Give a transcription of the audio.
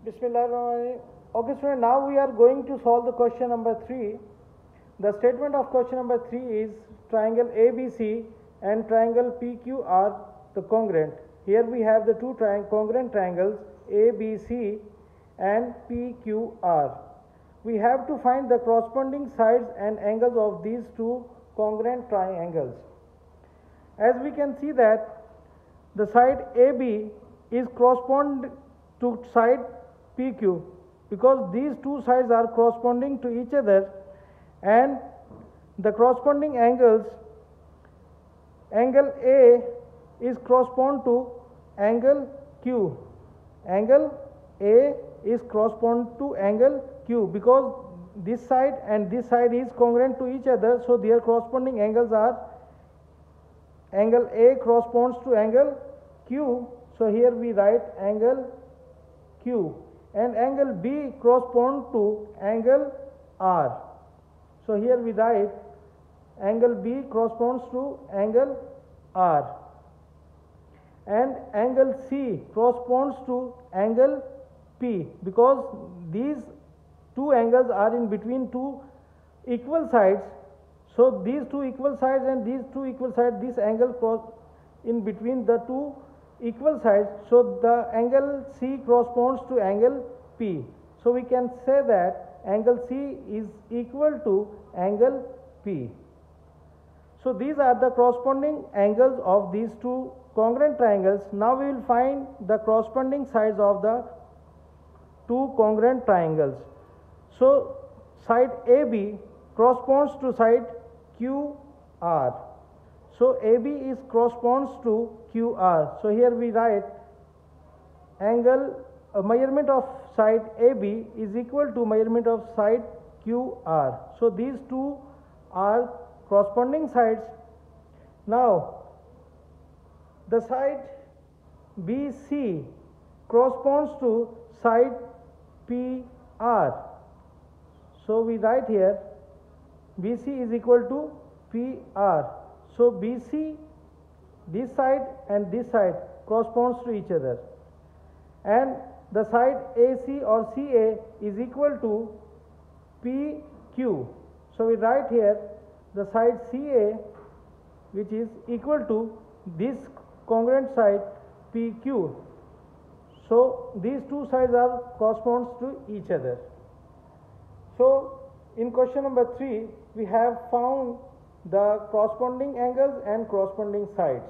Bismillah. Okay, student, now we are going to solve the question number 3. The statement of question number 3 is triangle ABC and triangle PQ are the congruent. Here we have the two congruent triangles ABC and PQR. We have to find the corresponding sides and angles of these two congruent triangles. As we can see that the side AB is correspond to side PQ because these two sides are corresponding to each other, and the corresponding angles, angle A is correspond to angle Q. Angle A is correspond to angle Q because this side and this side is congruent to each other, so their corresponding angles are angle A corresponds to angle Q, so here we write angle Q, and angle B corresponds to angle R, so here we write angle B corresponds to angle R, and angle C corresponds to angle P because these two angles are in between two equal sides. So these two equal sides and these two equal sides, this angle cross in between the two equal sides, so the angle C corresponds to angle P. So we can say that angle C is equal to angle P. So these are the corresponding angles of these two congruent triangles. Now we will find the corresponding sides of the two congruent triangles. So side AB corresponds to side QR. So AB is corresponds to QR. So here we write angle measurement of side AB is equal to measurement of side QR. So these two are corresponding sides. Now the side BC corresponds to side PR. So we write here BC is equal to PR. So BC, this side and this side corresponds to each other, and the side AC or CA is equal to PQ. So we write here the side CA, which is equal to this congruent side PQ. So these two sides are corresponds to each other. So in question number 3 we have found the corresponding angles and corresponding sides.